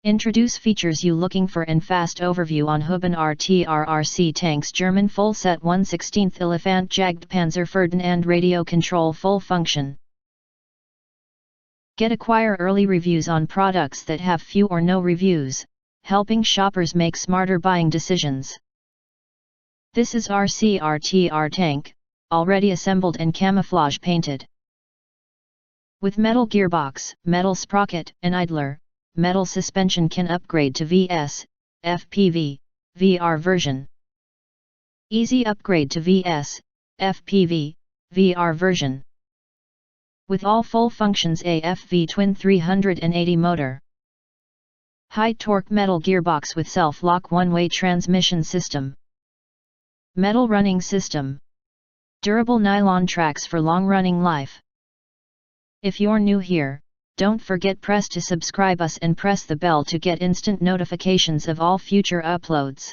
Introduce features you looking for and fast overview on HOOBEN RTR RC tanks German full set 1/16 Elefant Jagdpanzer Ferdinand radio control full function. Acquire early reviews on products that have few or no reviews, helping shoppers make smarter buying decisions. This is RTR tank, already assembled and camouflage painted. With metal gearbox, metal sprocket and idler, metal suspension can upgrade to VS, FPV, VR version. Easy upgrade to VS, FPV, VR version. With all full functions AFV twin 380 motor. High torque metal gearbox with self-lock one-way transmission system. Metal running system. Durable nylon tracks for long running life. If you're new here, don't forget press to subscribe us and press the bell to get instant notifications of all future uploads.